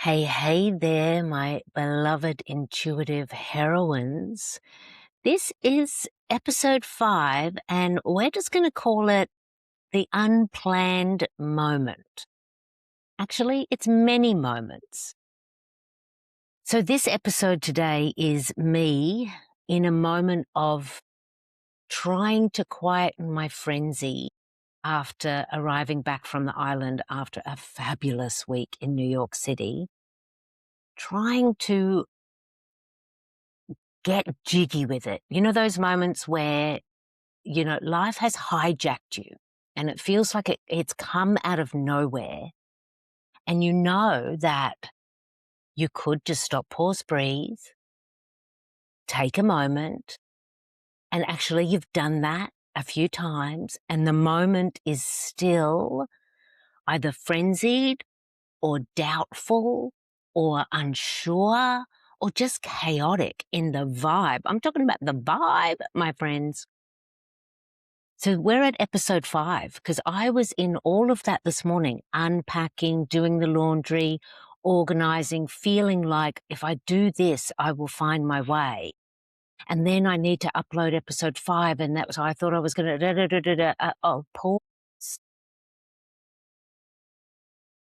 Hey, hey there, my beloved intuitive heroines. This is episode 5, and we're just going to call it the unplanned moment. Actually, it's many moments. So this episode today is me in a moment of trying to quieten my frenzy after arriving back from the island after a fabulous week in New York City, trying to get jiggy with it. You know, those moments where, life has hijacked you and it feels like it's come out of nowhere. And you know that you could just stop, pause, breathe, take a moment. And actually, you've done that a few times. And the moment is still either frenzied or doubtful or unsure or just chaotic in the vibe. I'm talking about the vibe, my friends. So we're at episode 5 because I was in all of that this morning, unpacking, doing the laundry, organizing, feeling like if I do this, I will find my way. And then I need to upload episode 5. And that was, I thought I was going to, pause.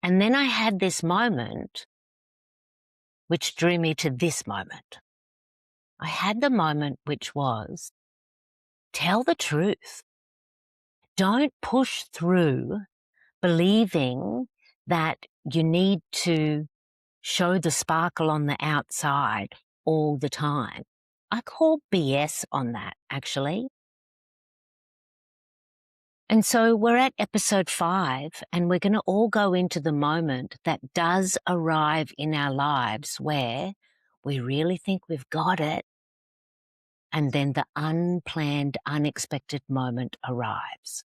And then I had this moment, which drew me to this moment. I had the moment which was, tell the truth. Don't push through believing that you need to show the sparkle on the outside all the time. I call BS on that, actually. And so we're at episode 5, and we're going to all go into the moment that does arrive in our lives where we really think we've got it, and then the unplanned, unexpected moment arrives.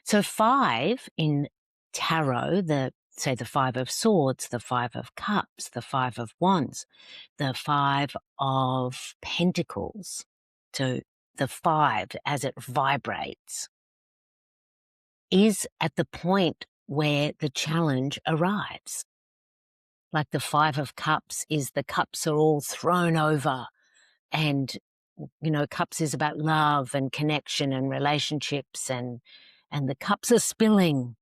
So 5 in tarot, the 5 of swords, the 5 of cups, the 5 of wands, the 5 of pentacles. So the 5 as it vibrates is at the point where the challenge arrives. Like the 5 of cups is the cups are all thrown over, and cups is about love and connection and relationships, and the cups are spilling.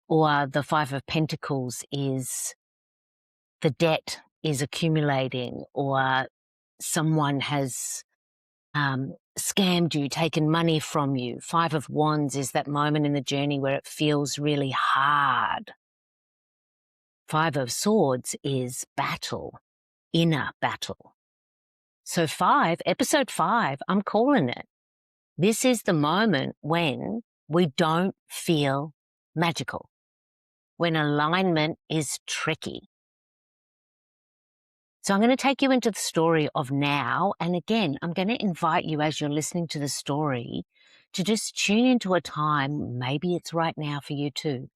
Or the 5 of pentacles is the debt is accumulating, or someone has scammed you, taken money from you. 5 of wands is that moment in the journey where it feels really hard. 5 of swords is battle, inner battle. So episode 5, I'm calling it. This is the moment when we don't feel magical, when alignment is tricky. So I'm going to take you into the story of now. And again, I'm going to invite you as you're listening to the story to just tune into a time, maybe it's right now for you too,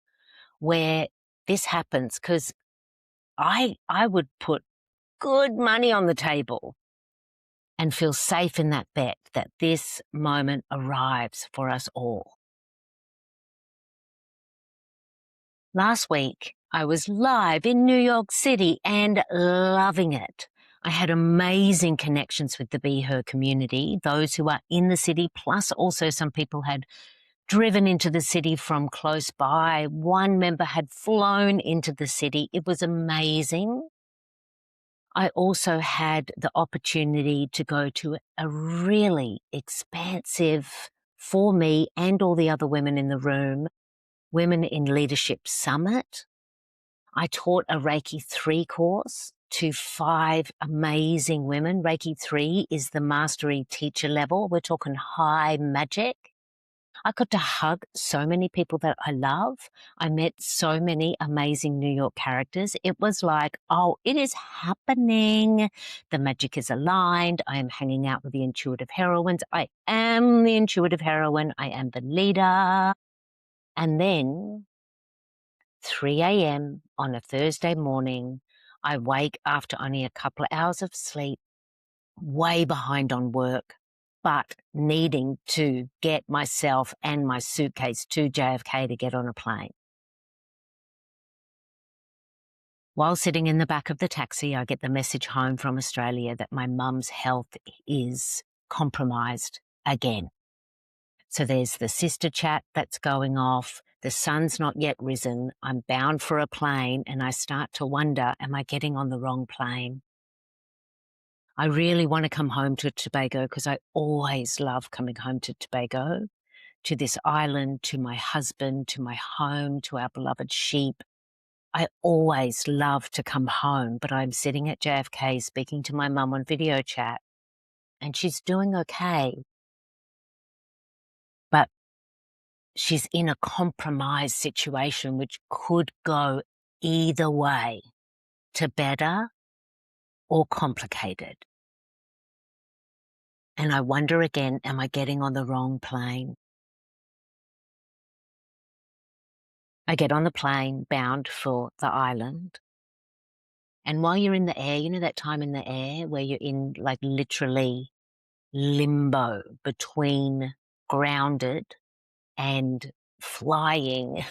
where this happens, because I would put good money on the table and feel safe in that bet that this moment arrives for us all. Last week, I was live in New York City and loving it. I had amazing connections with the Be Her community, those who are in the city, plus also some people had driven into the city from close by. One member had flown into the city. It was amazing. I also had the opportunity to go to a really expansive, for me and all the other women in the room, Women in Leadership Summit. I taught a Reiki 3 course to 5 amazing women. Reiki 3 is the mastery teacher level. We're talking high magic. I got to hug so many people that I love. I met so many amazing New York characters. It was like, oh, it is happening. The magic is aligned. I am hanging out with the intuitive heroines. I am the intuitive heroine. I am the leader. And then 3 a.m. on a Thursday morning, I wake after only a couple of hours of sleep, way behind on work, but needing to get myself and my suitcase to JFK to get on a plane. While sitting in the back of the taxi, I get the message home from Australia that my mum's health is compromised again. So there's the sister chat that's going off. The sun's not yet risen. I'm bound for a plane, and I start to wonder, am I getting on the wrong plane? I really want to come home to Tobago because I always love coming home to Tobago, to this island, to my husband, to my home, to our beloved sheep. I always love to come home, but I'm sitting at JFK speaking to my mum on video chat, and she's doing okay. But she's in a compromised situation which could go either way, to better or complicated. And I wonder again, am I getting on the wrong plane? I get on the plane bound for the island. And while you're in the air, you know that time in the air where you're in like literally limbo between grounded and flying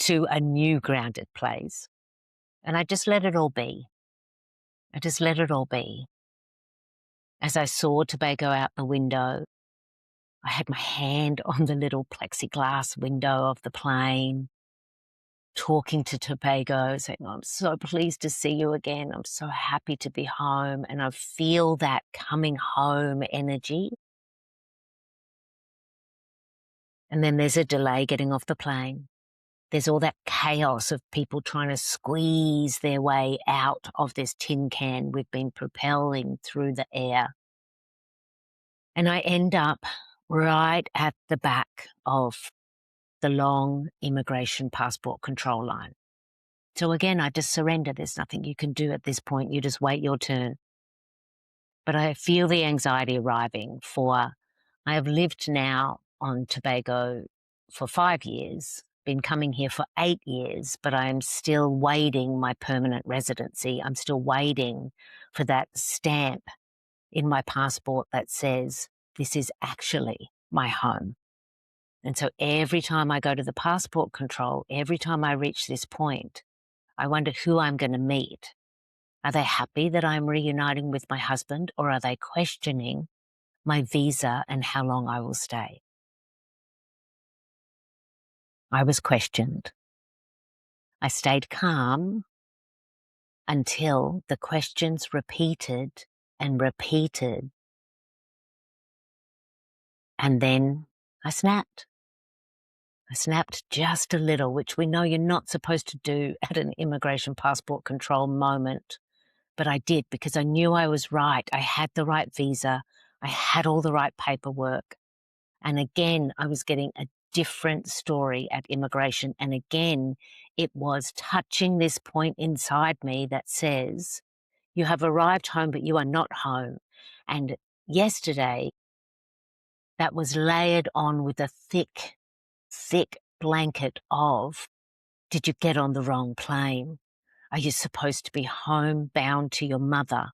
to a new grounded place. And I just let it all be. I just let it all be. As I saw Tobago out the window, I had my hand on the little plexiglass window of the plane, talking to Tobago, saying, "Oh, I'm so pleased to see you again. I'm so happy to be home." And I feel that coming home energy. And then there's a delay getting off the plane. There's all that chaos of people trying to squeeze their way out of this tin can we've been propelling through the air. And I end up right at the back of the long immigration passport control line. So again, I just surrender. There's nothing you can do at this point. You just wait your turn. But I feel the anxiety arriving I have lived now on Tobago for 5 years, been coming here for 8 years, but I am still waiting my permanent residency. I'm still waiting for that stamp in my passport that says, this is actually my home. And so every time I go to the passport control, every time I reach this point, I wonder who I'm going to meet. Are they happy that I'm reuniting with my husband, or are they questioning my visa and how long I will stay? I was questioned. I stayed calm until the questions repeated and repeated. And then I snapped. I snapped just a little, which we know you're not supposed to do at an immigration passport control moment. But I did because I knew I was right. I had the right visa. I had all the right paperwork. And again, I was getting a different story at immigration. And again, it was touching this point inside me that says, you have arrived home, but you are not home. And yesterday, that was layered on with a thick, thick blanket of, did you get on the wrong plane? Are you supposed to be home bound to your mother?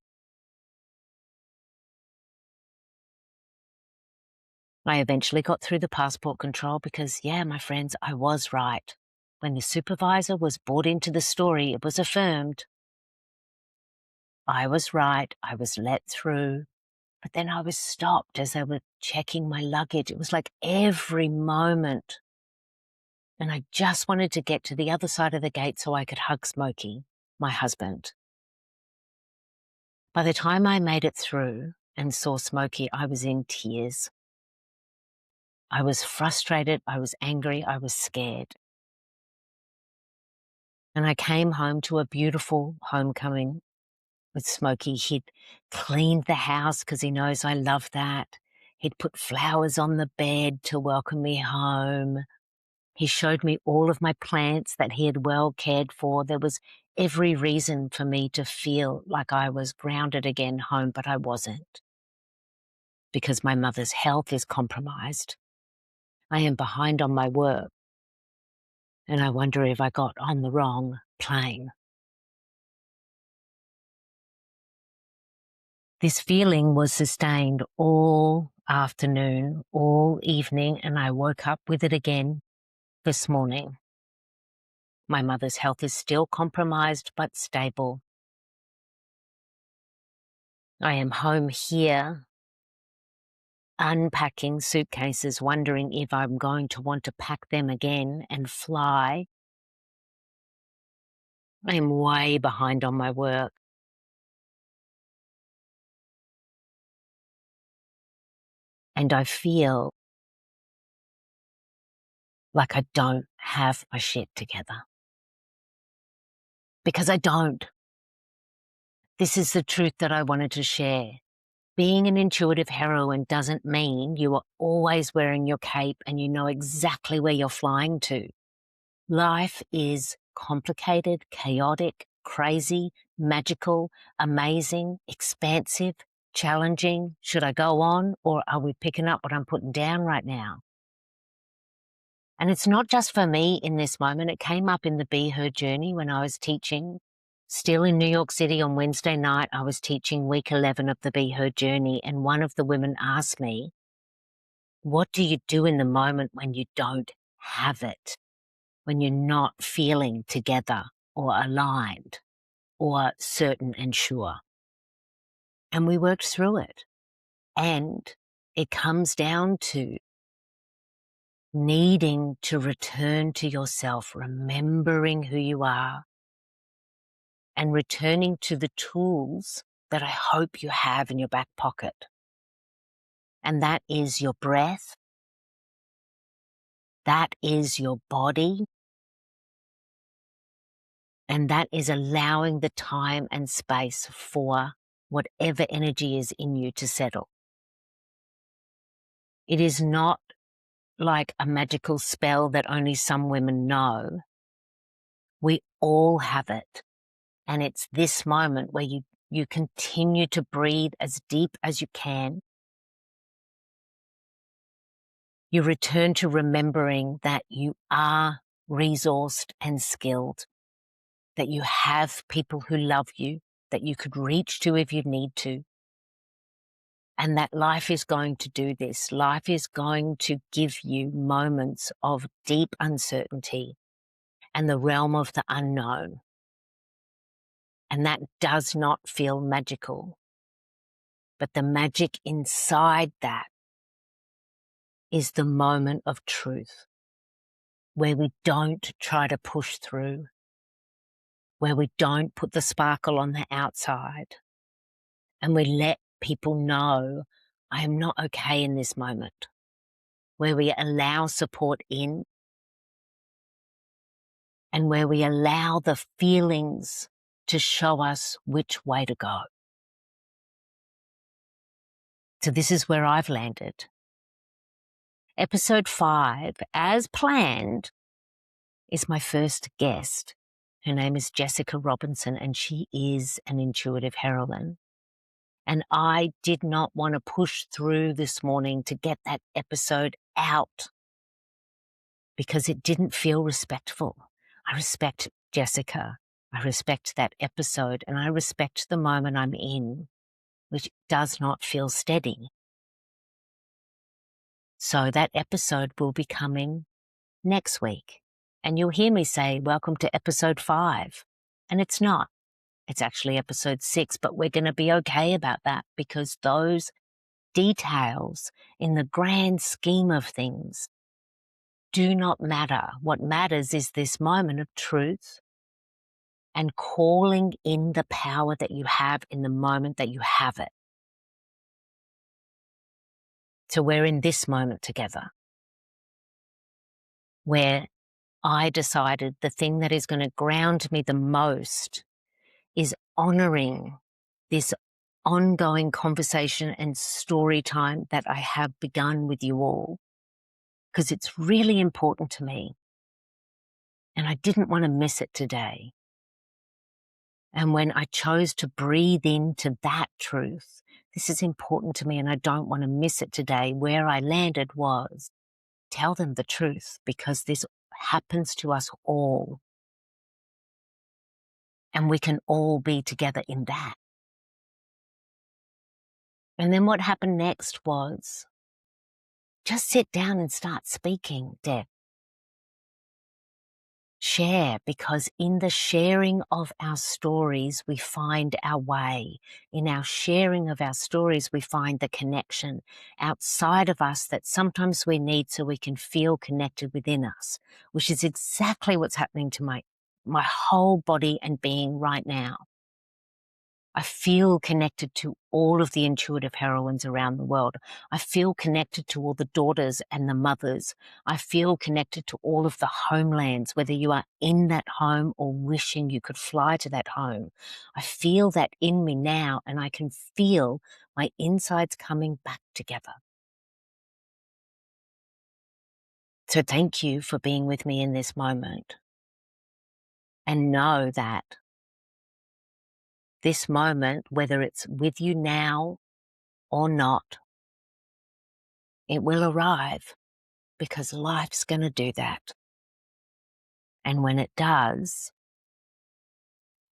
I eventually got through the passport control because, yeah, my friends, I was right. When the supervisor was brought into the story, it was affirmed. I was right. I was let through. But then I was stopped as they were checking my luggage. It was like every moment. And I just wanted to get to the other side of the gate so I could hug Smokey, my husband. By the time I made it through and saw Smokey, I was in tears. I was frustrated. I was angry. I was scared. And I came home to a beautiful homecoming with Smokey. He'd cleaned the house because he knows I love that. He'd put flowers on the bed to welcome me home. He showed me all of my plants that he had well cared for. There was every reason for me to feel like I was grounded again home, but I wasn't. Because my mother's health is compromised. I am behind on my work. And I wonder if I got on the wrong plane. This feeling was sustained all afternoon, all evening, and I woke up with it again this morning. My mother's health is still compromised but stable. I am home here, unpacking suitcases, wondering if I'm going to want to pack them again and fly. I am way behind on my work. And I feel like I don't have my shit together. Because I don't. This is the truth that I wanted to share. Being an intuitive heroine doesn't mean you are always wearing your cape and you know exactly where you're flying to. Life is complicated, chaotic, crazy, magical, amazing, expansive, challenging. Should I go on, or are we picking up what I'm putting down right now? And it's not just for me in this moment. It came up in the Be Her journey when I was teaching. Still in New York City on Wednesday night, I was teaching week 11 of the Be Her journey, and one of the women asked me, what do you do in the moment when you don't have it? When you're not feeling together or aligned or certain and sure? And we worked through it. And it comes down to needing to return to yourself, remembering who you are, and returning to the tools that I hope you have in your back pocket. And that is your breath. That is your body. And that is allowing the time and space for whatever energy is in you to settle. It is not like a magical spell that only some women know. We all have it. And it's this moment where you continue to breathe as deep as you can. You return to remembering that you are resourced and skilled, that you have people who love you, that you could reach to if you need to, and that life is going to do this. Life is going to give you moments of deep uncertainty and the realm of the unknown. And that does not feel magical. But the magic inside that is the moment of truth, where we don't try to push through, where we don't put the sparkle on the outside, and we let people know, I am not okay in this moment, where we allow support in, and where we allow the feelings to show us which way to go. So this is where I've landed. Episode 5, as planned, is my first guest. Her name is Jessica Robinson, and she is an intuitive heroine. And I did not want to push through this morning to get that episode out because it didn't feel respectful. I respect Jessica. I respect that episode, and I respect the moment I'm in, which does not feel steady. So that episode will be coming next week. And you'll hear me say, welcome to episode 5. And it's not. It's actually episode 6, but we're going to be okay about that because those details in the grand scheme of things do not matter. What matters is this moment of truth and calling in the power that you have in the moment that you have it. So we're in this moment together where I decided the thing that is going to ground me the most is honoring this ongoing conversation and story time that I have begun with you all, because it's really important to me. And I didn't want to miss it today. And when I chose to breathe into that truth, this is important to me and I don't want to miss it today, where I landed was tell them the truth, because this happens to us all. And we can all be together in that. And then what happened next was just sit down and start speaking, Deb. Share, because in the sharing of our stories, we find our way. In our sharing of our stories, we find the connection outside of us that sometimes we need so we can feel connected within us, which is exactly what's happening to my whole body and being right now. I feel connected to all of the intuitive heroines around the world. I feel connected to all the daughters and the mothers. I feel connected to all of the homelands, whether you are in that home or wishing you could fly to that home. I feel that in me now, and I can feel my insides coming back together. So thank you for being with me in this moment. And know that this moment, whether it's with you now or not, it will arrive, because life's going to do that. And when it does,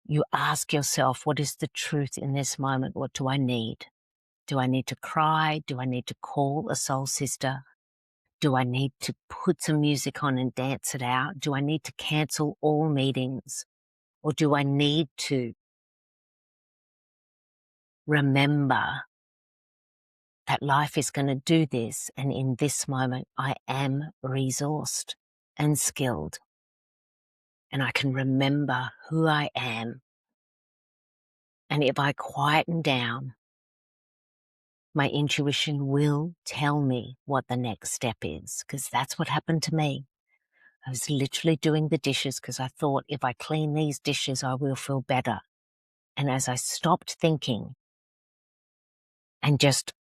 you ask yourself, what is the truth in this moment? What do I need? Do I need to cry? Do I need to call a soul sister? Do I need to put some music on and dance it out? Do I need to cancel all meetings? Or do I need to remember that life is going to do this, and in this moment I am resourced and skilled, and I can remember who I am. And if I quieten down, my intuition will tell me what the next step is, because that's what happened to me. I was literally doing the dishes because I thought, if I clean these dishes, I will feel better. And as I stopped thinking and just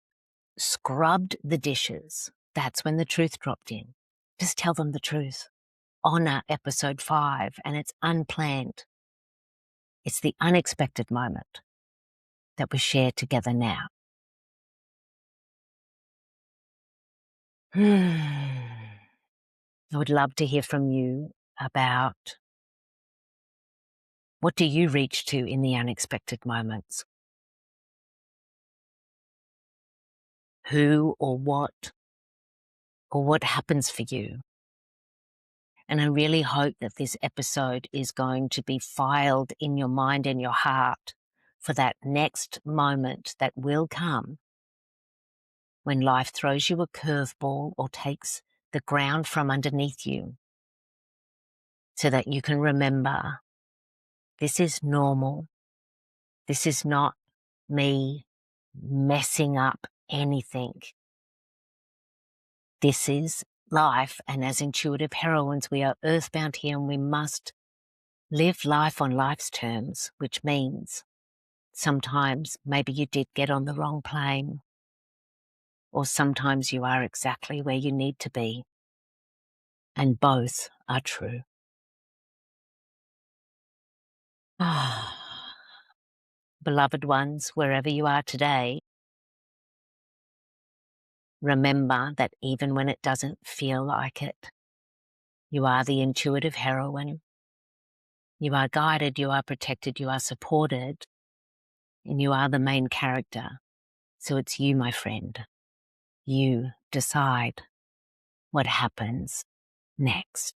scrubbed the dishes, that's when the truth dropped in. Just tell them the truth. Honor episode 5, and it's unplanned. It's the unexpected moment that we share together now. I would love to hear from you about, what do you reach to in the unexpected moments? Who or what happens for you? And I really hope that this episode is going to be filed in your mind and your heart for that next moment that will come when life throws you a curveball or takes the ground from underneath you, so that you can remember, this is normal. This is not me messing up anything. This is life, and as intuitive heroines, we are earthbound here, and we must live life on life's terms, which means sometimes maybe you did get on the wrong plane, or sometimes you are exactly where you need to be, and both are true. Beloved ones, wherever you are today, remember that even when it doesn't feel like it, you are the intuitive heroine. You are guided, you are protected, you are supported, and you are the main character. So it's you, my friend. You decide what happens next.